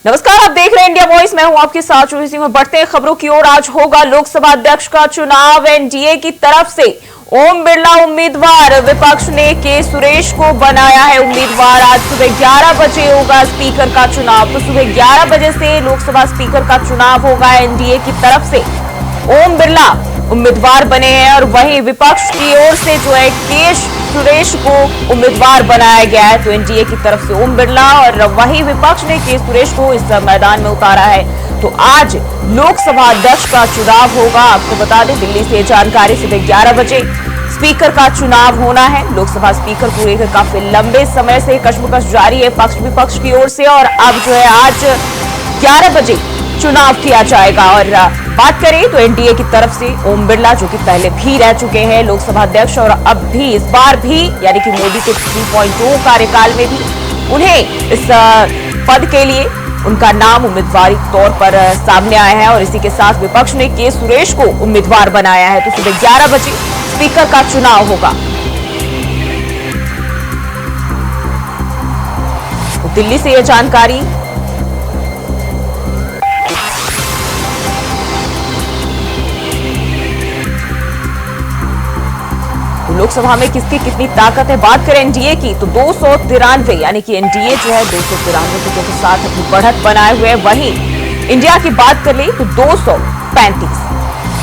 नमस्कार, आप देख रहे हैं इंडिया वॉइस। मैं हूं आपके साथ चुनी सिंह। बढ़ते हैं खबरों की ओर। आज होगा लोकसभा अध्यक्ष का चुनाव। एनडीए की तरफ से ओम बिरला उम्मीदवार, विपक्ष ने के सुरेश को बनाया है उम्मीदवार। आज सुबह 11 बजे होगा स्पीकर का चुनाव। तो सुबह 11 बजे से लोकसभा स्पीकर का चुनाव होगा। एनडीए की तरफ से ओम बिरला उम्मीदवार बने हैं और वहीं विपक्ष की ओर से जो है के सुरेश को उम्मीदवार बनाया गया है। तो एनडीए की तरफ से ओम बिरला और वहीं विपक्ष ने के सुरेश को इस मैदान में उतारा है। तो आज लोकसभा अध्यक्ष का चुनाव होगा। आपको बता दें, दिल्ली से जानकारी, सुबह 11 बजे स्पीकर का चुनाव होना है। लोकसभा स्पीकर को लेकर काफी लंबे समय से कशमकश जारी है पक्ष विपक्ष की ओर से, और अब जो है आज 11 बजे चुनाव किया जाएगा। और बात करें तो एनडीए की तरफ से ओम बिरला, जो कि पहले भी रह चुके हैं लोकसभा अध्यक्ष, और अब भी इस बार भी यानी कि मोदी के 3.2 कार्यकाल में भी उन्हें इस पद के लिए उनका नाम उम्मीदवारी तौर पर सामने आया है। और इसी के साथ विपक्ष ने के सुरेश को उम्मीदवार बनाया है। तो सुबह 11 बजे स्पीकर का चुनाव होगा। तो दिल्ली से यह जानकारी। लोकसभा में किसकी कितनी ताकत है, बात करें एनडीए की तो 293, यानी कि एनडीए जो है 293 सीटों के साथ अपनी बढ़त बनाए हुए है। वहीं इंडिया की बात कर ले तो 235,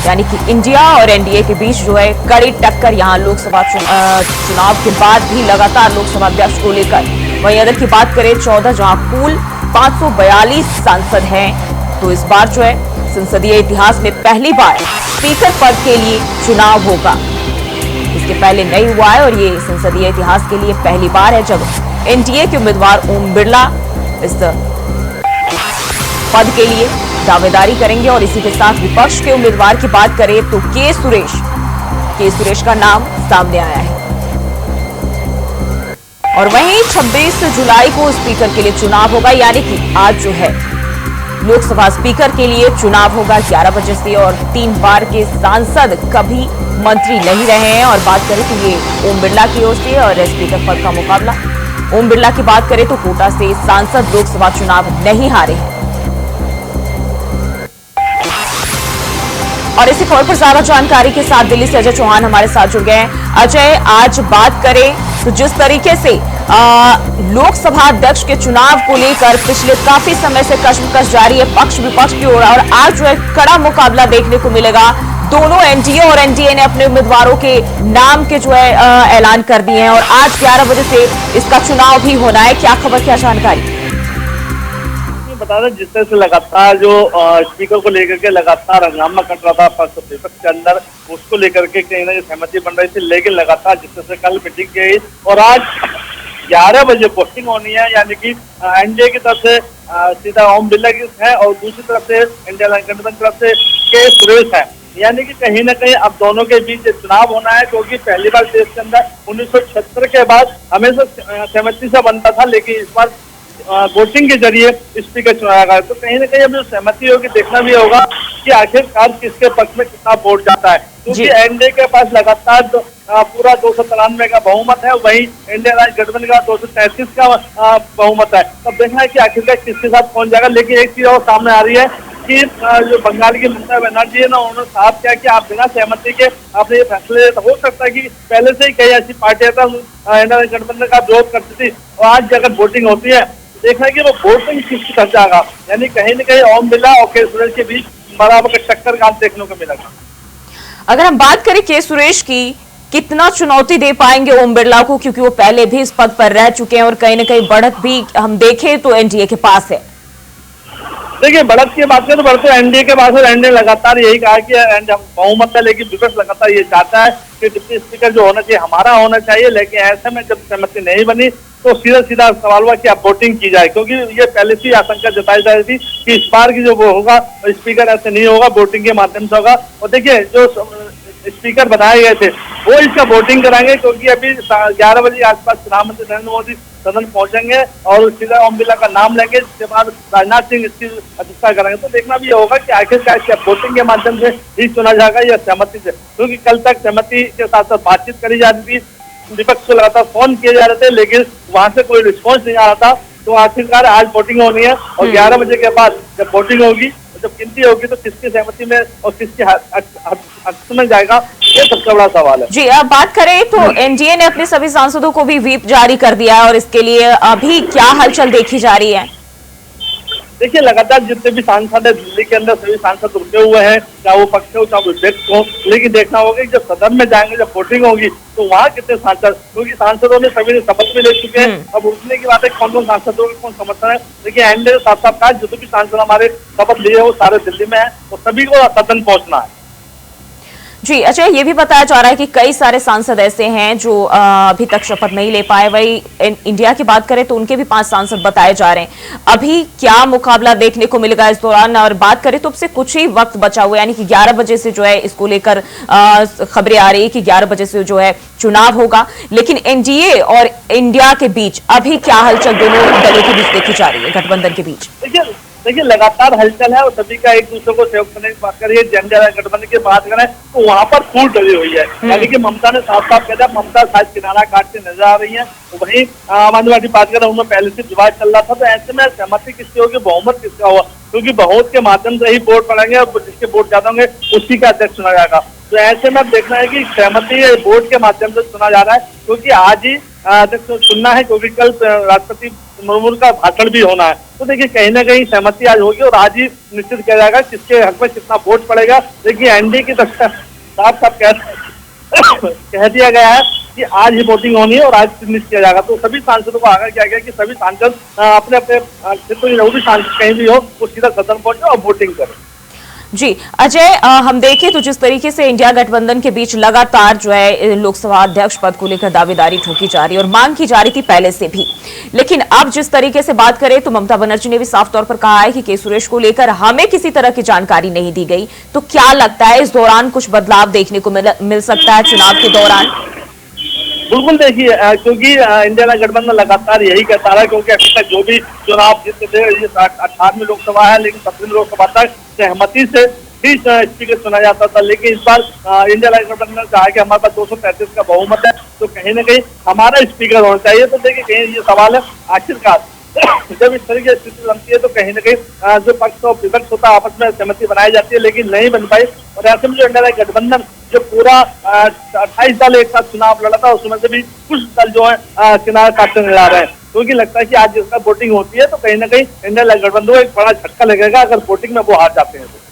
यानी कि इंडिया और एनडीए के बीच जो है कड़ी टक्कर यहां लोकसभा चुनाव के बाद भी लगातार लोकसभा अध्यक्ष को लेकर। वहीं अगर की बात करें 14, जहां कुल 542 सांसद हैं। तो इस बार जो है संसदीय इतिहास में पहली बार स्पीकर पद के लिए चुनाव होगा। इसके पहले नहीं हुआ है और ये संसदीय इतिहास के लिए पहली बार है जब एनडीए के उम्मीदवार ओम बिरला इस पद के लिए दावेदारी करेंगे। और इसी के साथ विपक्ष के उम्मीदवार की बात करें तो के सुरेश का नाम सामने आया है। और वहीं 26 जुलाई को स्पीकर के लिए चुनाव होगा, यानी कि आज जो है लोकसभा स्पीकर के लिए चुनाव होगा 11 बजे से। और 3 बार के सांसद कभी मंत्री नहीं रहे हैं। और बात करें तो ये ओम बिरला की ओर से और स्पीकर पद का मुकाबला। ओम बिरला की बात करें तो कोटा से सांसद लोकसभा चुनाव नहीं हारे हैं। और इसी खबर पर ज्यादा जानकारी के साथ दिल्ली से अजय चौहान हमारे साथ जुड़ गए हैं। अजय, आज बात करें तो जिस तरीके से लोकसभा अध्यक्ष के चुनाव को लेकर पिछले काफी समय से कशमकश जारी है पक्ष विपक्ष की ओर, और आज जो है कड़ा मुकाबला देखने को मिलेगा। दोनों एनडीए और एनडीए ने अपने उम्मीदवारों के नाम के जो है ऐलान कर दिए हैं और आज 11 बजे से इसका चुनाव भी होना है। क्या खबर, क्या जानकारी? बता दें, जिस तरह से लगातार जो स्पीकर को लेकर के लगातार हंगामा कट रहा था पक्ष विपक्ष के अंदर, उसको लेकर के कहीं ना कहीं सहमति बन रही थी। लेकिन लगातार जिस तरह से कल मीटिंग की और आज 11 बजे पोस्टिंग होनी है, यानी कि एनडीए की तरफ से सीधा ओम बिरला की है और दूसरी तरफ से इंडिया गठबंधन की तरफ से के सुरेश है। यानी कि कहीं ना कहीं अब दोनों के बीच चुनाव होना है, क्योंकि पहली बार देश के अंदर 1976 के बाद हमेशा सहमति से बनता था, लेकिन इस बार वोटिंग के जरिए स्पीकर चुनाया गया। तो कहीं ना कहीं अब जो सहमति होगी, देखना भी होगा कि आखिरकार किसके पक्ष में कितना वोट जाता है, क्योंकि एनडीए के पास लगातार पूरा 293 का बहुमत है, वहीं इंडिया गठबंधन का 233 का बहुमत है। तब देखना है कि आखिरकार किसके साथ पहुंच जाएगा। लेकिन एक चीज और सामने आ रही है कि जो बंगाल की ममता बनर्जी है ना, उन्होंने साफ किया कि आप बिना सहमति के आपने ये फैसले, हो सकता है कि पहले से ही कई ऐसी पार्टियां इंडिया गठबंधन का विरोध करती थी और आज अगर वोटिंग होती है देखना है कि वो वोटिंग किसकी कर जाएगा। यानी कहीं न कहीं ओम बिरला और के सुरेश के बीच बराबर का टक्कर का देखने को मिलेगा। अगर हम बात करें के सुरेश की, कितना चुनौती दे पाएंगे ओम बिरला को, क्योंकि वो पहले भी इस पद पर रह चुके हैं और कहीं ना कहीं बढ़त भी हम देखें तो एनडीए के पास है। देखिए, बढ़त की बात करें तो बढ़ते एनडीए के पास है। एनडीए लगातार यही कहा कि बहुमत है, लेकिन विपक्ष लगातार ये चाहता है कि डिप्टी स्पीकर जो होना चाहिए हमारा होना चाहिए। लेकिन ऐसे में जब सहमति नहीं बनी तो सीधा सीधा सवाल हुआ कि अब वोटिंग की जाए, क्योंकि ये पहले से आशंका जताई जा रही थी कि इस बार की जो वो होगा स्पीकर ऐसे नहीं होगा, वोटिंग के माध्यम से होगा। और देखिए, जो स्पीकर बनाए गए थे वो इसका वोटिंग कराएंगे, क्योंकि अभी 11 बजे के आसपास प्रधानमंत्री नरेंद्र मोदी सदन पहुंचेंगे और सीधा ओम बिरला का नाम लेंगे, जिसके बाद राजनाथ सिंह इसकी अध्यक्षता करेंगे। तो देखना भी होगा कि आखिरकार क्या वोटिंग के माध्यम से ही चुना जाएगा या सहमति से, क्योंकि कल तक सहमति के साथ साथ बातचीत करी जा रही थी। विपक्ष को लगातार फोन किए जा रहे थे, लेकिन वहां से कोई रिस्पॉन्स नहीं आ रहा था। तो आखिरकार आज वोटिंग होनी है और 11 बजे के बाद जब वोटिंग होगी, जब गिनती होगी तो किसकी सहमति में और किसके हक में जाएगा, ये सबसे बड़ा सवाल है। जी, अब बात करें तो एनडीए ने अपने सभी सांसदों को भी व्हिप जारी कर दिया है और इसके लिए अभी क्या हलचल देखी जा रही है? देखिए, लगातार जितने भी सांसद है दिल्ली के अंदर सभी सांसद रुके हुए हैं, चाहे वो पक्ष हो चाहे विपक्ष हो, लेकिन देखना होगा कि जब सदन में जाएंगे, जब वोटिंग होगी तो वहाँ कितने सांसद, क्योंकि सांसदों ने सभी ने शपथ भी ले चुके हैं। अब उठने की बात है कौन कौन सांसदों का कौन समर्थन है, देखिए एनडीए साथ साथ कहा जो भी सांसद हमारे शपथ लिए वो सारे दिल्ली में है और सभी को सदन पहुंचना है। जी, अच्छा, ये भी बताया जा रहा है कि कई सारे सांसद ऐसे हैं जो अभी तक शपथ नहीं ले पाए। वही इंडिया की बात करें तो उनके भी 5 सांसद बताए जा रहे हैं। अभी क्या मुकाबला देखने को मिलेगा इस दौरान? और बात करें तो अब से कुछ ही वक्त बचा हुआ है, यानी कि 11 बजे से जो है इसको लेकर खबरें आ रही है कि 11 बजे से जो है चुनाव होगा। लेकिन एनडीए और इंडिया के बीच अभी क्या हलचल दोनों दलों के बीच देखी जा रही है, गठबंधन के बीच? देखिए लगातार हलचल है और सभी का एक दूसरे को सहयोग करने की बात करिए। जनता गठबंधन की बात करें तो वहां पर फूट डली हुई है, यानी कि ममता ने साफ साफ कह दिया, ममता शायद किनारा काटते नजर आ रही है। तो वहीं आम आदमी पार्टी बात करें, उनमें पहले से विवाद चल रहा था, तो ऐसे में सहमति किसकी होगी, बहुमत किसका होगा, क्योंकि बहुत के माध्यम से ही वोट पड़ेंगे और जिसके वोट ज्यादा होंगे उसी का अध्यक्ष चुना जाएगा। तो ऐसे में देखना है कि सहमति वोट के माध्यम से चुना जा रहा है, क्योंकि आज ही अध्यक्ष चुनना है, क्योंकि कल राष्ट्रपति मुर्मू का भाषण भी होना है। तो देखिए कहीं ना कहीं सहमति आज होगी और आज ही निश्चित किया जाएगा किसके हक में कितना वोट पड़ेगा। देखिए एनडीए की तरफ साफ साफ कह दिया गया है कि आज ही वोटिंग होनी है और आज निश्चित किया जाएगा। तो सभी सांसदों को आगाह किया गया कि सभी सांसद अपने अपने क्षेत्र में जो भी सांसद कहीं भी हो वो सीधा सदन पहुंचे और वोटिंग करें। जी अजय, हम देखें तो जिस तरीके से इंडिया गठबंधन के बीच लगातार जो है लोकसभा अध्यक्ष पद को लेकर दावेदारी ठोकी जा रही है और मांग की जा रही थी पहले से भी, लेकिन अब जिस तरीके से बात करें तो ममता बनर्जी ने भी साफ तौर पर कहा है कि के सुरेश को लेकर हमें किसी तरह की जानकारी नहीं दी गई। तो क्या लगता है इस दौरान कुछ बदलाव देखने को मिल सकता है चुनाव के दौरान? बिल्कुल, देखिए क्योंकि इंडिया गठबंधन लगातार यही कहता रहा, क्योंकि अभी तक जो भी चुनाव जीतते थे, ये 18वीं लोकसभा है, लेकिन 17वीं लोकसभा तक सहमति से ही स्पीकर चुना जाता था। लेकिन इस बार इंडिया गठबंधन ने कहा कि हमारे पास 233 का बहुमत है, तो कहीं ना कहीं हमारा स्पीकर होना चाहिए। तो देखिए कहीं ये सवाल है, आखिरकार जब इस तरह की स्थिति बनती है तो कहीं ना कहीं जो पक्ष और विपक्ष होता है आपस में सहमति बनाई जाती है, लेकिन नहीं बन पाई। और ऐसे में जो इंडिया गठबंधन जो पूरा 28 दल एक साथ चुनाव लड़ा था, उसमें से भी कुछ दल जो है किनारा काटते नजर आ रहे हैं, क्योंकि लगता है कि आज जिसका वोटिंग होती है तो कहीं ना कहीं इंडिया गठबंधन को एक बड़ा झटका लगेगा अगर वोटिंग में वो हार जाते हैं तो।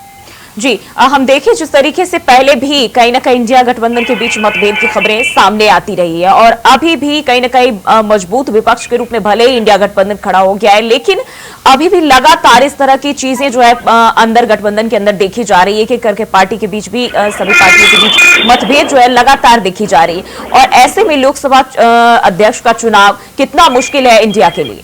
जी, हम देखें जिस तरीके से पहले भी कहीं ना कहीं इंडिया गठबंधन के बीच मतभेद की खबरें सामने आती रही है और अभी भी कहीं ना कहीं मजबूत विपक्ष के रूप में भले ही इंडिया गठबंधन खड़ा हो गया है, लेकिन अभी भी लगातार इस तरह की चीजें जो है अंदर गठबंधन के अंदर देखी जा रही है कि करके पार्टी के बीच भी सभी पार्टियों के बीच मतभेद जो है लगातार देखी जा रही है। और ऐसे में लोकसभा अध्यक्ष का चुनाव कितना मुश्किल है इंडिया के लिए?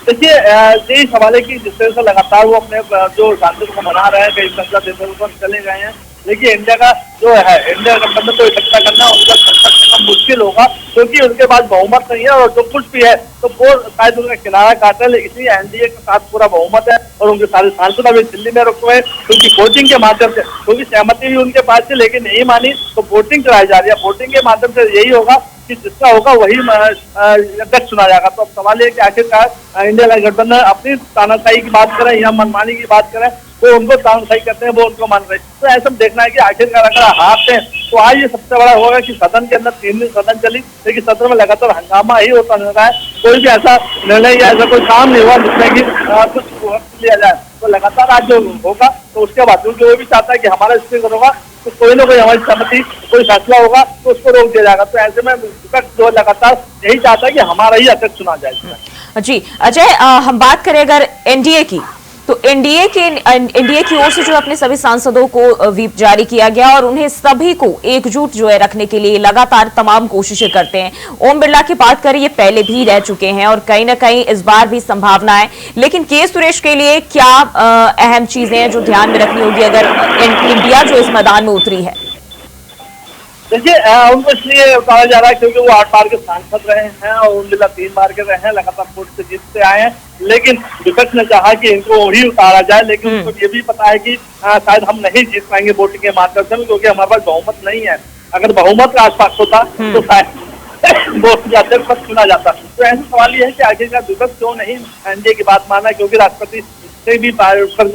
देखिए यही सवाल है कि जिस तरह से लगातार वो अपने जो सांसद को मना रहे हैं, कई संसद देशों पर चले गए हैं, लेकिन इंडिया का जो है इंडिया गठबंधन को इकट्ठा करना उनका सबसे मुश्किल होगा, क्योंकि उनके पास बहुमत नहीं है और जो कुछ भी है तो वो शायद उनका किनारा काटा है। इसलिए एनडीए के साथ पूरा बहुमत है और उनके सारे सांसद अभी दिल्ली में रुके हुए हैं, क्योंकि वोटिंग के माध्यम से, क्योंकि सहमति भी उनके पास थी लेकिन नहीं मानी, तो वोटिंग कराई जा रही है। वोटिंग के माध्यम से यही होगा कि जिसका होगा वही अध्यक्ष चुना जाएगा। तो अब सवाल ये कि आखिरकार इंडिया गठबंधन अपनी तानाशाही की बात करें या मनमानी की बात करें, वो उनको तानाशाही करते हैं, वो उनको मान रहे हैं। तो ऐसा देखना है कि आखिरकार अगर हारते हैं तो आज ये सबसे बड़ा होगा कि सदन के अंदर 3 दिन सदन चली, लेकिन सदन में लगातार हंगामा ही होता नजर आया, कोई भी ऐसा निर्णय या ऐसा कोई काम नहीं हुआ जिसमें कि कुछ लिया जाए। तो लगातार आज जो होगा तो उसके बाद क्योंकि वो भी चाहता है कि हमारा स्पीकर होगा तो कोई ना कोई हमारी सहमति कोई फैसला होगा तो उसको रोक दिया जाएगा। तो ऐसे में विपक्ष जो लगातार यही चाहता है कि हमारा ही अध्यक्ष चुना जाए। जी अजय, हम बात करें अगर एनडीए की, तो एनडीए की ओर से जो अपने सभी सांसदों को व्हिप जारी किया गया और उन्हें सभी को एकजुट जो है रखने के लिए लगातार तमाम कोशिशें करते हैं। ओम बिरला की बात करें, ये पहले भी रह चुके हैं और कहीं ना कहीं इस बार भी संभावना है, लेकिन के सुरेश के लिए क्या अहम चीजें हैं जो ध्यान में रखनी होगी अगर इंडिया जो इस मैदान में उतरी है? देखिए उनको इसलिए कहा जा रहा है क्योंकि वो 8 बार के सांसद रहे हैं और ओम बिरला 3 बार के रहे हैं, लगातार वोट से जीतते आए हैं, लेकिन विपक्ष ने चाहा कि इनको ही उतारा जाए, लेकिन उनको ये भी पता है कि शायद हम नहीं जीत पाएंगे वोटिंग के माध्यम से, क्योंकि हमारे पास बहुमत नहीं है। अगर बहुमत का आसपास होता तो शायद वो अध्यक्ष पद चुना जाता। तो ऐसा सवाल ये है कि आखिरकार विपक्ष क्यों नहीं एनडीए की बात माना, क्योंकि राष्ट्रपति से भी भाषण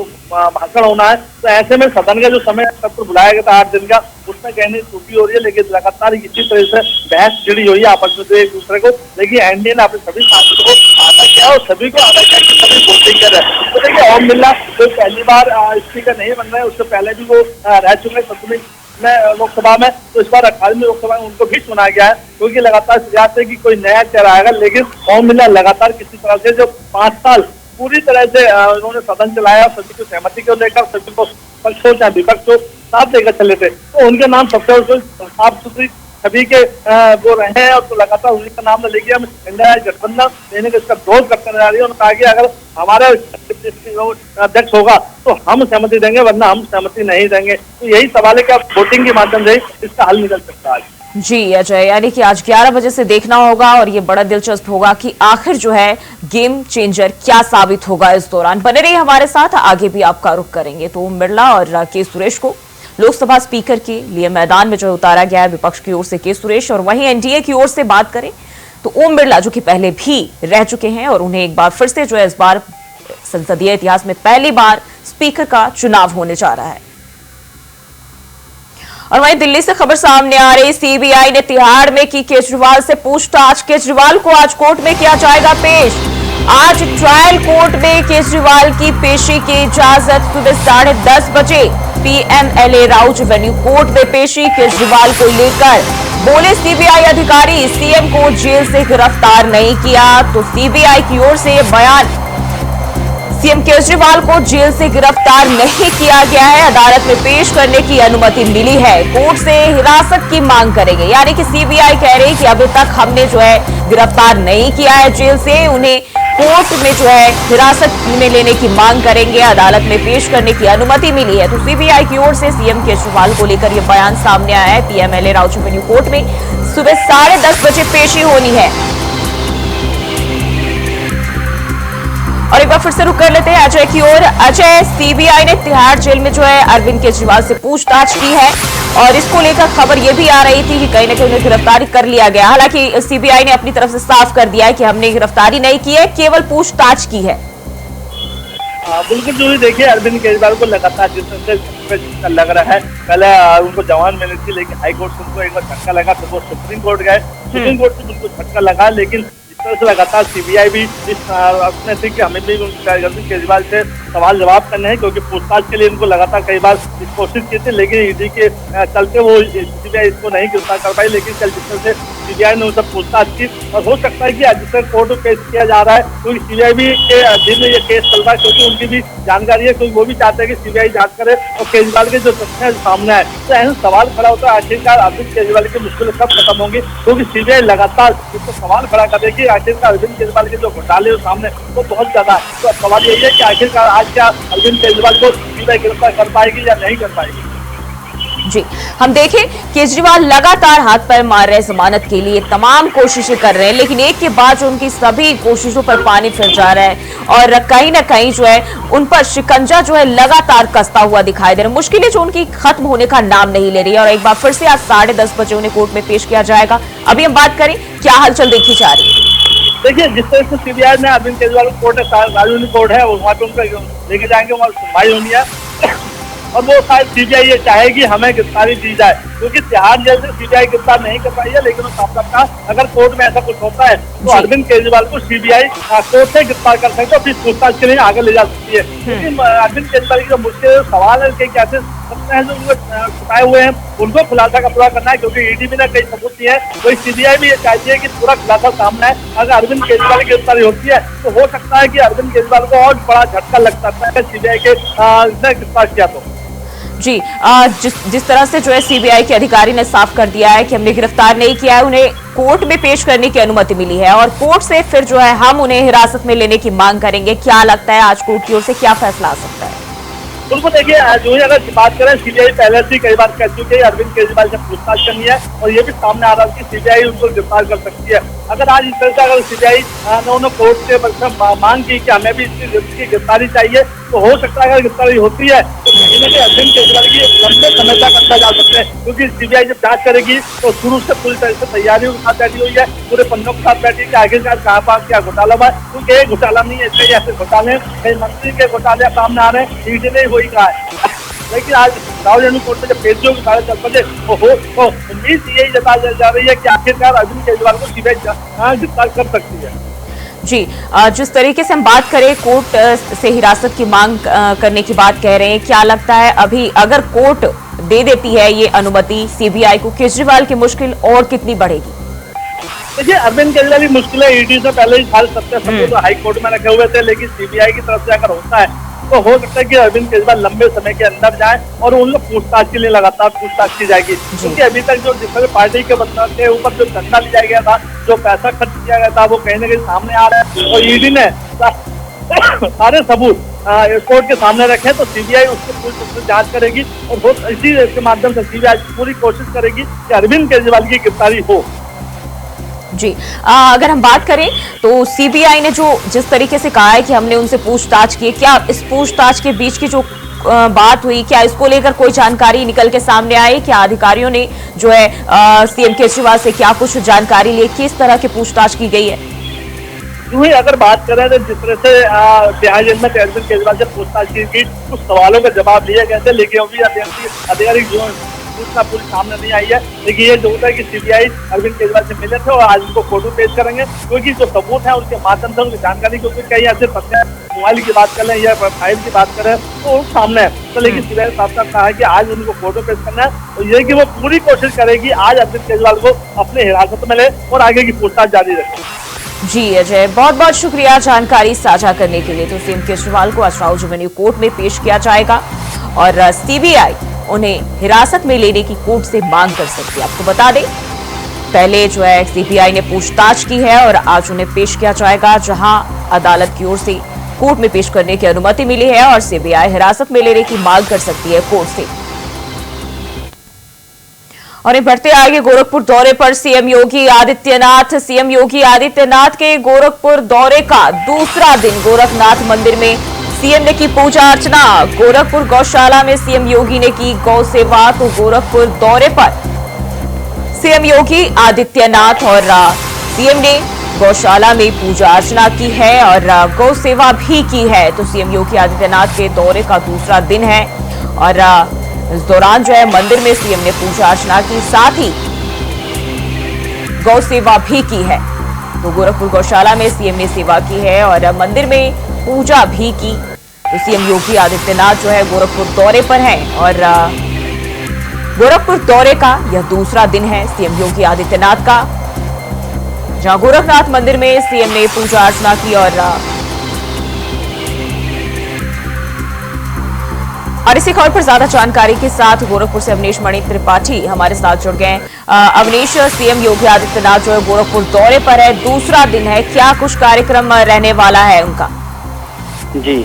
होना है। तो ऐसे में सदन का जो समय सत्र बुलाया गया था 8 दिन का, उसमें कहने त्रुटि हो रही है, लेकिन लगातार इसी तरह से बहस छिड़ी हुई है आपस में एक दूसरे को। लेकिन एनडीए ने अपने सभी सांसदों को आधा किया और सभी को आधा किया कि सभी वोटिंग कर रहे हैं। तो देखिए ओम बिरला जो पहली बार स्पीकर नहीं बन रहे, उससे पहले भी वो रह चुके 17वीं में लोकसभा में, तो इस बार 18वीं लोकसभा में उनको भी चुना गया है, क्योंकि लगातार सुझाव है कि कोई नया चेहरा आएगा। लेकिन ओम बिरला लगातार किसी तरह से जो 5 साल पूरी तरह से उन्होंने सदन चलाया, सभी को सहमति को लेकर, सभी को पक्ष हो चाहे विपक्ष हो, साथ लेकर चले थे। तो उनके नाम सबसे साफ सुथरी सभी के वो रहे हैं, और तो लगातार उन्हीं का नाम लेके हम इंडिया गठबंधन लेने का इसका विरोध करते नजर आ रही है। उन्होंने कहा कि अगर हमारे अध्यक्ष होगा तो हम सहमति देंगे, वरना हम सहमति नहीं देंगे। तो यही सवाल है कि अब वोटिंग के माध्यम से इसका हल निकल सकता है। जी अजय, यानी कि आज 11 बजे से देखना होगा और ये बड़ा दिलचस्प होगा कि आखिर जो है गेम चेंजर क्या साबित होगा। इस दौरान बने रहिए हमारे साथ, आगे भी आपका रुख करेंगे। तो ओम बिरला और के सुरेश को लोकसभा स्पीकर के लिए मैदान में जो उतारा गया है विपक्ष की ओर से के सुरेश, और वहीं एनडीए की ओर से बात करें तो ओम बिरला जो कि पहले भी रह चुके हैं और उन्हें एक बार फिर से जो है इस बार संसदीय इतिहास में पहली बार स्पीकर का चुनाव होने जा रहा है। और वहीं दिल्ली से खबर सामने आ रही, सीबीआई ने तिहाड़ में की केजरीवाल से पूछताछ। केजरीवाल को आज कोर्ट में किया जाएगा पेश। आज ट्रायल कोर्ट में केजरीवाल की पेशी की इजाजत। सुबह 10:30 बजे पीएमएलए राउज एवेन्यू कोर्ट में पेशी केजरीवाल को लेकर। बोले सीबीआई अधिकारी, सीएम को जेल से गिरफ्तार नहीं किया। तो सीबीआई की ओर से बयान, सीएम केजरीवाल को जेल से गिरफ्तार नहीं किया गया है, अदालत में पेश करने की अनुमति मिली है, कोर्ट से हिरासत की मांग करेंगे। यानी कि सीबीआई कह रही कि अभी तक हमने जो है गिरफ्तार नहीं किया है जेल से, उन्हें कोर्ट में जो है हिरासत में लेने की मांग करेंगे, अदालत में पेश करने की अनुमति मिली है। तो सीबीआई की ओर से सीएम केजरीवाल को लेकर यह बयान सामने आया है। पीएमएलए राउज एवेन्यू कोर्ट में सुबह 10:30 बजे पेशी होनी है। और एक बार फिर से रुक कर लेते हैं अजय की ओर। अजय, सीबीआई ने तिहाड़ जेल में जो है अरविंद केजरीवाल से पूछताछ की है और इसको लेकर खबर ये भी आ रही थी कि कहीं ना कहीं उन्हें गिरफ्तारी कर लिया गया। हालांकि सीबीआई ने अपनी तरफ से साफ कर दिया है कि हमने गिरफ्तारी नहीं की है, केवल पूछताछ की है। बिल्कुल जो देखिए अरविंद केजरीवाल को लगातार जिस तरह से लग रहा है, पहले उनको जवान मिली थी, लेकिन हाईकोर्ट से उनको एक बार झटका लगा, तो वो सुप्रीम कोर्ट गए, सुप्रीम कोर्ट से उनको झटका लगा। लेकिन से लगातार सीबीआई भी इस अपने थी कि हमें भी अरविंद केजरीवाल से सवाल जवाब करने हैं, क्योंकि पूछताछ के लिए उनको लगातार कई बार कोशिश की थी, लेकिन ईडी के चलते वो सीबीआई इसको नहीं गिरफ्तार कर पाई। लेकिन कल जिस तरह से सीबीआई ने उनसे पूछताछ की, और हो सकता है कि आज जिस तरह कोर्ट में पेश किया जा रहा है, क्योंकि सीबीआई भी के अधीन में ये केस चल रहा है, क्योंकि उनकी भी जानकारी है, क्योंकि वो भी चाहते हैं कि सीबीआई जांच करे और केजरीवाल के जो तथ्य है सामने आए। तो ऐसा सवाल खड़ा होता है, आखिरकार अरविंद केजरीवाल की मुश्किलें कब खत्म होंगी, क्योंकि सीबीआई लगातार इसको सवाल खड़ा कर देगी। आखिरकार अरविंद केजरीवाल के जो घोटाले सामने वो बहुत ज्यादा है। तो सवाल यही है कि आखिरकार आज क्या अरविंद केजरीवाल को सीबीआई गिरफ्तार कर पाएगी या नहीं कर पाएगी। जी, हम देखें केजरीवाल लगातार हाथ पैर मार रहे, जमानत के लिए तमाम कोशिशें कर रहे हैं, लेकिन एक के बाद जो उनकी सभी कोशिशों पर पानी फिर जा रहा है और कहीं ना कहीं जो है उन पर शिकंजा जो है लगातार कसता हुआ दिखाई दे रहा है। मुश्किलें जो उनकी खत्म होने का नाम नहीं ले रही है और एक बार फिर से आज 10:30 बजे उन्हें कोर्ट में पेश किया जाएगा। अभी हम बात करें क्या हलचल देखी जा रही है। देखिए जिस तरह से सीबीआई ने अरविंद केजरीवाल कोर्ट है, राजधानी कोर्ट है, वहाँ पे उनको लेके जाएंगे, वहाँ सुनवाई होनी है, और वो शायद सीबीआई ये चाहेगी हमें गिरफ्तारी दी जाए, क्योंकि तिहाड़ जेल से सीबीआई गिरफ्तार नहीं कर पाई है। लेकिन वो साफ साफ कहा अगर कोर्ट में ऐसा कुछ होता है तो अरविंद केजरीवाल को सीबीआई कोर्ट से गिरफ्तार कर सकते हैं, फिर पूछताछ के लिए आगे ले जा सकती है। लेकिन अरविंद केजरीवाल की जो मुश्किल सवाल है कि कैसे सकते हैं जो उनको छुपाए हुए हैं उनको खुलासा का पूरा करना है, क्योंकि ईडी भी ने कई सबूत दिए हैं, वही सीबीआई भी ये चाहती है कि पूरा खुलासा सामने है। अगर अरविंद केजरीवाल की गिरफ्तारी होती है तो हो सकता है कि अरविंद केजरीवाल को और बड़ा झटका लग सकता है सीबीआई के गिरफ्तार किया तो। जी, जिस तरह से जो है सीबीआई के अधिकारी ने साफ कर दिया है कि हमने गिरफ्तार नहीं किया है, उन्हें कोर्ट में पेश करने की अनुमति मिली है और कोर्ट से फिर जो है हम उन्हें हिरासत में लेने की मांग करेंगे। क्या लगता है आज कोर्ट की ओर से क्या फैसला आ सकता है? बिल्कुल देखिए जो ही अगर बात करें, सीबीआई पहले से कई बार कह चुकी है अरविंद केजरीवाल से पूछताछ करनी है, और ये भी सामने आ रहा है कि सीबीआई उनको गिरफ्तार कर सकती है। अगर आज इस तरह से अगर सीबीआई ने कोर्ट से मांग की कि हमें भी इसकी गिरफ्तारी चाहिए, तो हो सकता है अगर गिरफ्तारी होती है तो कहीं ना कहीं अरविंद केजरीवाल की लंबे समय तक अंदर जा सकते हैं, क्योंकि सीबीआई जब जांच करेगी तो शुरू से पूरी तरह से तैयारियों के साथ बैठी हुई है, पूरे पन्नों के साथ बैठी है कि आखिरकार कहाँ पास क्या घोटाला हुआ है, क्योंकि एक घोटाला नहीं है, कई ऐसे घोटाले हैं, कई मंत्री के घोटाले सामने आ रहे हैं, ईडी ने वही कहा है। लेकिन आज राहुल गांधी कोर्ट में जब पेश होगी 10:30 बजे तो उम्मीद यही जताई जा रही है कि आखिरकार अरविंद केजरीवाल को सीबीआई गिरफ्तार कर सकती है। जी, जिस तरीके से हम बात करें कोर्ट से हिरासत की मांग करने की बात कह रहे हैं, क्या लगता है अभी अगर कोर्ट दे देती है ये अनुमति सीबीआई को, केजरीवाल की मुश्किल और कितनी बढ़ेगी? देखिए, अरविंद केजरीवाल की मुश्किलें ईडी से पहले ही सारे सत्य सबूत हाई कोर्ट में रखे हुए थे, लेकिन सीबीआई की तरफ से अगर होता है तो हो सकता है कि अरविंद केजरीवाल लंबे समय के अंदर जाए और उन लोग पूछताछ के लिए लगातार पूछताछ की जाएगी, क्योंकि अभी तक जो जिस तरह पार्टी के बंदा के ऊपर जो चंदा लिया गया था, जो पैसा खर्च किया गया था, वो कहीं ना कहीं सामने आ रहा है और ईडी ने सारे सबूत कोर्ट के सामने रखे, तो सीबीआई उसको पूरी तरह से जांच करेगी और इसी के माध्यम से सीबीआई पूरी कोशिश करेगी कि अरविंद केजरीवाल की गिरफ्तारी हो। जी, अगर हम बात करें तो सीबीआई ने जो जिस तरीके से कहा है कि हमने उनसे पूछताछ की, क्या इस पूछताछ के बीच की जो बात हुई, क्या इसको लेकर कोई जानकारी निकल के सामने आई? क्या अधिकारियों ने जो है सीएम केजरीवाल से क्या कुछ जानकारी ली, किस तरह की पूछताछ की गई है? यूं ही अगर बात करें तो जिस तरह से बिहार जेल में अरविंद केजरीवाल से पूछताछ की गई, कुछ सवालों का जवाब लिए गए थे, लेकिन अभी आधिकारिक जो सूचना पूरी सामने नहीं आई है। लेकिन ये जो होता है कि सीबीआई अरविंद केजरीवाल से मिले थे और आज उनको कोर्ट में पेश करेंगे, क्योंकि जो सबूत है उसके माध्यम से उनकी जानकारी, क्योंकि कई ऐसे तथ्य मोबाइल की बात कर लें या फाइल की बात करें तो सामने है, तो लेकिन सीबीआई साफ साफ कहा है कि आज उनको कोर्ट में पेश करना है और ये कि वो पूरी कोशिश करेगी आज अरविंद केजरीवाल को अपने हिरासत में ले और आगे की पूछताछ जारी रखे। जी अजय, बहुत बहुत शुक्रिया जानकारी साझा करने के लिए। तो सीएम केजरीवाल को आज राहुल जुमेन्यू कोर्ट में पेश किया जाएगा और सीबीआई उन्हें हिरासत में लेने की कोर्ट से मांग कर सकती है। आपको बता दें, पहले जो है सीबीआई ने पूछताछ की है और आज उन्हें पेश किया जाएगा, जहां अदालत की ओर से कोर्ट में पेश करने की अनुमति मिली है और सीबीआई हिरासत में लेने की मांग कर सकती है कोर्ट से। और बढ़ते आगे गोरखपुर दौरे पर सीएम योगी आदित्यनाथ। सीएम योगी आदित्यनाथ के गोरखपुर दौरे का दूसरा दिन गोरखनाथ मंदिर में सीएम ने की पूजा अर्चना। गोरखपुर गौशाला में सीएम योगी ने की गौ सेवा। तो गोरखपुर दौरे पर सीएम योगी आदित्यनाथ और सीएम ने गौशाला में पूजा अर्चना की है और गौ सेवा भी की है। तो सीएम योगी आदित्यनाथ के दौरे का दूसरा दिन है और इस दौरान जो है मंदिर में सीएम ने पूजा अर्चना की, साथ ही गौ सेवा भी की है। तो गोरखपुर गौशाला में सीएम ने सेवा की है और मंदिर में पूजा भी की। तो सीएम योगी आदित्यनाथ जो है गोरखपुर दौरे पर हैं और गोरखपुर दौरे का यह दूसरा दिन है सीएम योगी आदित्यनाथ का, जहां गोरखनाथ मंदिर में सीएम ने पूजा अर्चना की। और इसी खबर पर ज्यादा जानकारी के साथ गोरखपुर से अवनीश मणि त्रिपाठी हमारे साथ जुड़ गए। अवनीश, सीएम योगी आदित्यनाथ जो है गोरखपुर दौरे पर है, दूसरा दिन है, क्या कुछ कार्यक्रम रहने वाला है उनका? जी,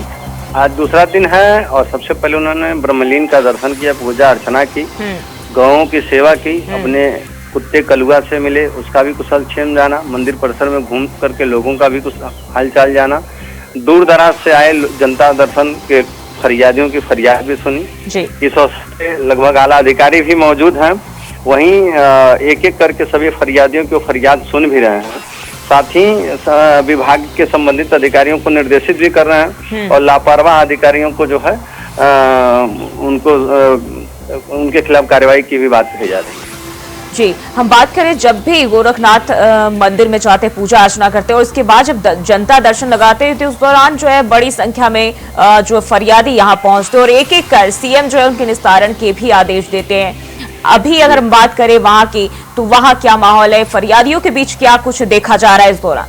आज दूसरा दिन है और सबसे पहले उन्होंने ब्रह्मलीन का दर्शन किया, पूजा अर्चना की, गौओं की सेवा की, अपने कुत्ते कलुआ से मिले, उसका भी कुशल क्षेम जाना, मंदिर परिसर में घूम करके लोगों का भी कुछ हालचाल जाना, दूर दराज से आए जनता दर्शन के फरियादियों की फरियाद भी सुनी। इस अवसर पे लगभग आला अधिकारी भी मौजूद हैं, वहीं एक एक करके सभी फरियादियों की फरियाद सुन भी रहे हैं, साथ ही विभाग के संबंधित अधिकारियों को निर्देशित भी कर रहे हैं और लापरवाह अधिकारियों को जो है उनके खिलाफ कार्रवाई की भी बात कही जा रही है। जी, हम बात करें जब भी गोरखनाथ मंदिर में जाते पूजा अर्चना करते हैं और इसके बाद जब जनता दर्शन लगाते हैं तो उस दौरान जो है बड़ी संख्या में जो फरियादी यहाँ पहुंचते हैं और एक एक कर सीएम जो है उनके निस्तारण के भी आदेश देते हैं। अभी अगर हम बात करें वहां की, तो वहां क्या माहौल है, फरियादियों के बीच क्या कुछ देखा जा रहा है इस दौरान?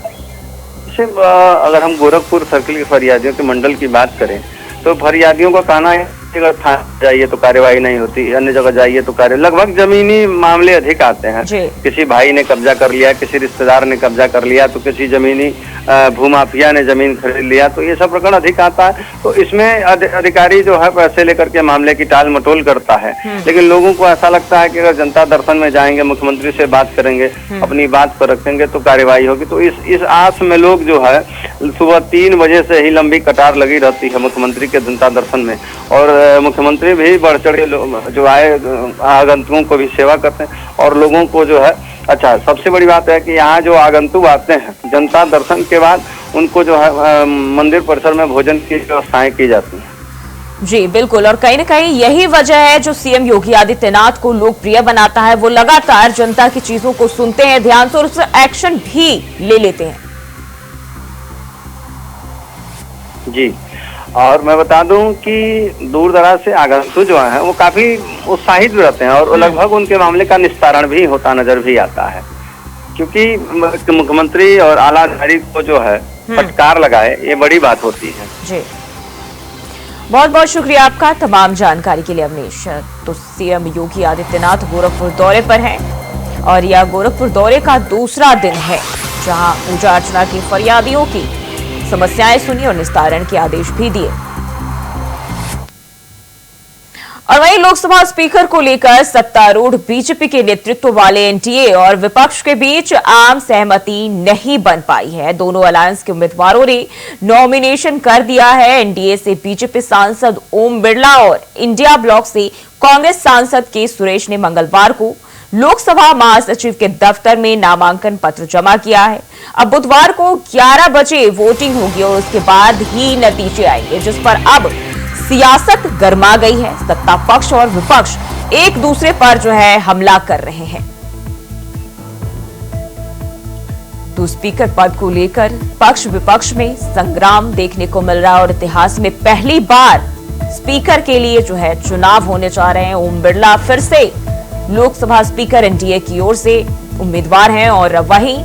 अगर हम गोरखपुर सर्किल के फरियादियों के मंडल की बात करें तो फरियादियों का कहना है अगर थाना जाइए तो कार्यवाही नहीं होती, अन्य जगह जाइए तो कार्य, लगभग जमीनी मामले अधिक आते हैं। किसी भाई ने कब्जा कर लिया, किसी रिश्तेदार ने कब्जा कर लिया, तो किसी जमीनी भूमाफिया ने जमीन खरीद लिया, तो ये सब प्रकरण अधिक आता है। तो इसमें अधिकारी जो है पैसे लेकर के मामले की टाल मटोल करता है, लेकिन लोगों को ऐसा लगता है कि अगर जनता दर्शन में जाएंगे, मुख्यमंत्री से बात करेंगे, अपनी बात पर रखेंगे तो कार्यवाही होगी। तो इस आस में लोग जो है सुबह 3 बजे से ही लंबी कतार लगी रहती है मुख्यमंत्री के जनता दर्शन में, और मुख्यमंत्री भी बढ़ चढ़ के जो आए आगंतुकों को भी सेवा करते हैं और लोगों को जो है, अच्छा सबसे बड़ी बात है कि यहाँ जो आगंतुक आते हैं जनता दर्शन के बाद उनको जो है मंदिर परिसर में भोजन की व्यवस्थाएं की जाती हैं। जी बिल्कुल, और कहीं न कहीं यही वजह है जो सीएम योगी आदित्यनाथ को लोकप्रिय बनाता है। वो लगातार जनता की चीजों को सुनते हैं ध्यान से और उस पर एक्शन भी ले लेते हैं। जी, और मैं बता दूं कि दूर दराज से आगंतुक जो हैं वो काफी उत्साहित भी रहते हैं और लगभग उनके मामले का निस्तारण भी होता नजर भी आता है, क्योंकि मुख्यमंत्री और आला अधिकारी को जो है फटकार लगाए, ये बड़ी बात होती है। जी, बहुत बहुत शुक्रिया आपका तमाम जानकारी के लिए अवनीश। तो सीएम योगी आदित्यनाथ गोरखपुर दौरे पर हैं और यह गोरखपुर दौरे का दूसरा दिन है, जहां पूजा अर्चना की फरियादियों की समस्याएं सुनी और निस्तारण के आदेश भी दिए। और वहीं लोकसभा स्पीकर को लेकर सत्तारूढ़ बीजेपी के नेतृत्व वाले एनडीए और विपक्ष के बीच आम सहमति नहीं बन पाई है। दोनों अलायंस के उम्मीदवारों ने नॉमिनेशन कर दिया है। एनडीए से बीजेपी सांसद ओम बिरला और इंडिया ब्लॉक से कांग्रेस सांसद के सुरेश ने मंगलवार को लोकसभा महासचिव के दफ्तर में नामांकन पत्र जमा किया है। अब बुधवार को 11 बजे वोटिंग होगी और उसके बाद ही नतीजे आएंगे, जिस पर अब सियासत गर्मा गई है। सत्ता पक्ष और विपक्ष एक दूसरे पर जो है हमला कर रहे हैं। तो स्पीकर पद को लेकर पक्ष विपक्ष में संग्राम देखने को मिल रहा है और इतिहास में पहली बार स्पीकर के लिए जो है चुनाव होने जा रहे हैं। ओम बिरला फिर से लोकसभा स्पीकर एनडीए की ओर से उम्मीदवार हैं और वहीं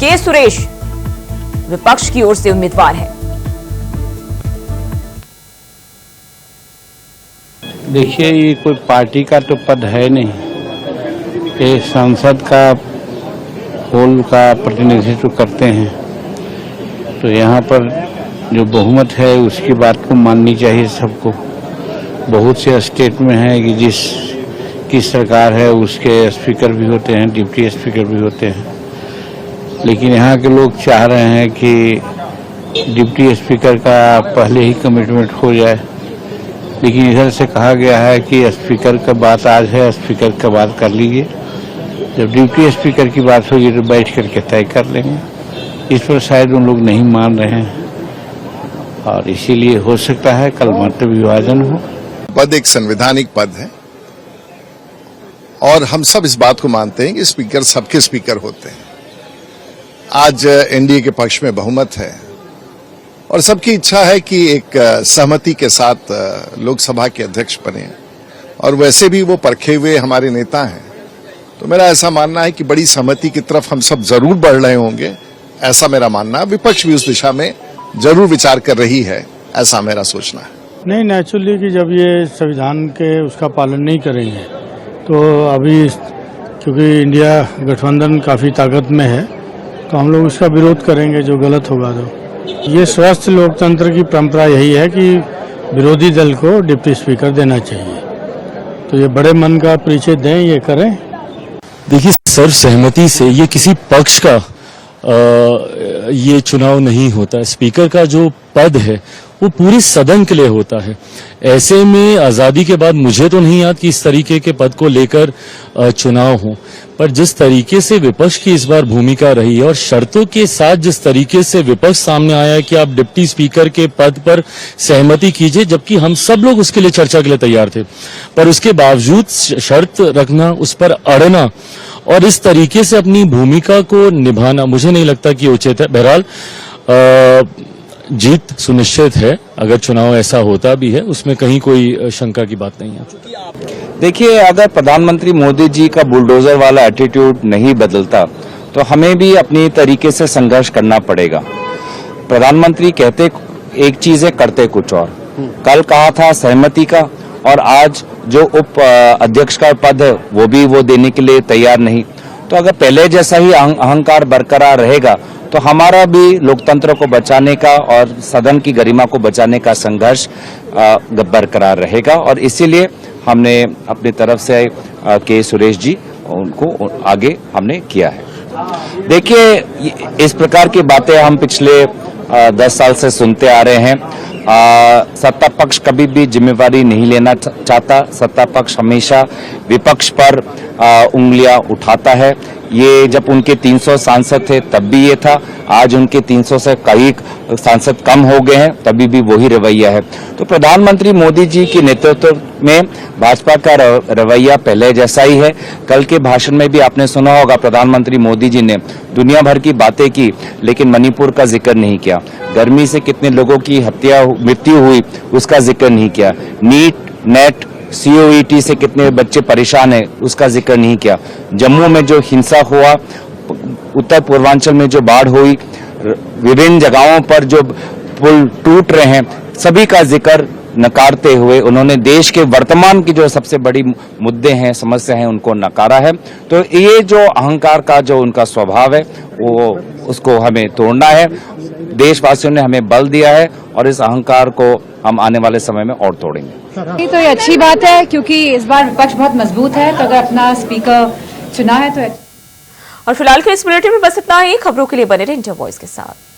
के सुरेश विपक्ष की ओर से उम्मीदवार हैं। देखिए, ये कोई पार्टी का तो पद है नहीं, ये संसद का होल का प्रतिनिधित्व करते हैं। तो यहाँ पर जो बहुमत है उसकी बात को माननी चाहिए सबको। बहुत से स्टेट में है कि जिसकी सरकार है उसके स्पीकर भी होते हैं, डिप्टी स्पीकर भी होते हैं, लेकिन यहाँ के लोग चाह रहे हैं कि डिप्टी स्पीकर का पहले ही कमिटमेंट हो जाए। लेकिन इधर से कहा गया है कि स्पीकर का बात आज है, स्पीकर का बात कर लीजिए, जब डिप्टी स्पीकर की बात होगी तो बैठ करके तय कर लेंगे। इस पर शायद उन लोग नहीं मान रहे हैं और इसीलिए हो सकता है कल मत विभाजन हो। पद एक संवैधानिक पद है और हम सब इस बात को मानते हैं कि स्पीकर सबके स्पीकर होते हैं। आज एनडीए के पक्ष में बहुमत है और सबकी इच्छा है कि एक सहमति के साथ लोकसभा के अध्यक्ष बने और वैसे भी वो परखे हुए हमारे नेता हैं। तो मेरा ऐसा मानना है कि बड़ी सहमति की तरफ हम सब जरूर बढ़ रहे होंगे, ऐसा मेरा मानना है। विपक्ष भी उस दिशा में जरूर विचार कर रही है, ऐसा मेरा सोचना है। नहीं, नेचुरली कि जब ये संविधान के उसका पालन नहीं करेंगे तो अभी क्योंकि इंडिया गठबंधन काफ़ी ताकत में है तो हम लोग उसका विरोध करेंगे जो गलत होगा। तो ये स्वस्थ लोकतंत्र की परंपरा यही है कि विरोधी दल को डिप्टी स्पीकर देना चाहिए। तो ये बड़े मन का परिचय दें, ये करें। देखिए, सर्व सहमति से ये किसी पक्ष का ये चुनाव नहीं होता। स्पीकर का जो पद है वो पूरे सदन के लिए होता है। ऐसे में आज़ादी के बाद मुझे तो नहीं याद कि इस तरीके के पद को लेकर चुनाव हो, पर जिस तरीके से विपक्ष की इस बार भूमिका रही है और शर्तों के साथ जिस तरीके से विपक्ष सामने आया है कि आप डिप्टी स्पीकर के पद पर सहमति कीजिए, जबकि हम सब लोग उसके लिए चर्चा के लिए तैयार थे, पर उसके बावजूद शर्त रखना, उस पर अड़ना और इस तरीके से अपनी भूमिका को निभाना मुझे नहीं लगता कि उचित है। बहरहाल जीत सुनिश्चित है, अगर चुनाव ऐसा होता भी है उसमें कहीं कोई शंका की बात नहीं है। देखिए, अगर प्रधानमंत्री मोदी जी का बुलडोजर वाला एटीट्यूड नहीं बदलता तो हमें भी अपनी तरीके से संघर्ष करना पड़ेगा। प्रधानमंत्री कहते एक चीज है, करते कुछ और। कल कहा था सहमति का और आज जो उप अध्यक्ष का पद है वो भी वो देने के लिए तैयार नहीं। तो अगर पहले जैसा ही अहंकार बरकरार रहेगा तो हमारा भी लोकतंत्र को बचाने का और सदन की गरिमा को बचाने का संघर्ष बरकरार रहेगा। और इसीलिए हमने अपनी तरफ से के सुरेश जी उनको आगे हमने किया है। देखिए, इस प्रकार की बातें हम पिछले 10 साल से सुनते आ रहे हैं। सत्ता पक्ष कभी भी जिम्मेवारी नहीं लेना चाहता। सत्ता पक्ष हमेशा विपक्ष पर उंगलियां उठाता है। ये जब उनके 300 सांसद थे तब भी ये था, आज उनके 300 से कई सांसद कम हो गए हैं तभी भी वही रवैया है। तो प्रधानमंत्री मोदी जी के नेतृत्व में भाजपा का रवैया पहले जैसा ही है। कल के भाषण में भी आपने सुना होगा, प्रधानमंत्री मोदी जी ने दुनिया भर की बातें की लेकिन मणिपुर का जिक्र नहीं किया। गर्मी से कितने लोगों की मृत्यु हुई उसका जिक्र नहीं किया। नीट नेट COET से कितने बच्चे परेशान हैं उसका जिक्र नहीं किया। जम्मू में जो हिंसा हुआ, उत्तर पूर्वांचल में जो बाढ़ हुई, विभिन्न जगहों पर जो पुल टूट रहे हैं, सभी का जिक्र नकारते हुए उन्होंने देश के वर्तमान की जो सबसे बड़ी मुद्दे हैं, समस्या हैं, उनको नकारा है। तो ये जो अहंकार का जो उनका स्वभाव है वो उसको हमें तोड़ना है। देशवासियों ने हमें बल दिया है और इस अहंकार को हम आने वाले समय में और तोड़ेंगे। तो ये अच्छी बात है क्योंकि इस बार विपक्ष बहुत मजबूत है, तो अगर अपना स्पीकर चुना है तो। और फिलहाल के इस बुलेटिन में बस इतना ही। खबरों के लिए बने रहे इंडिया वॉइस के साथ।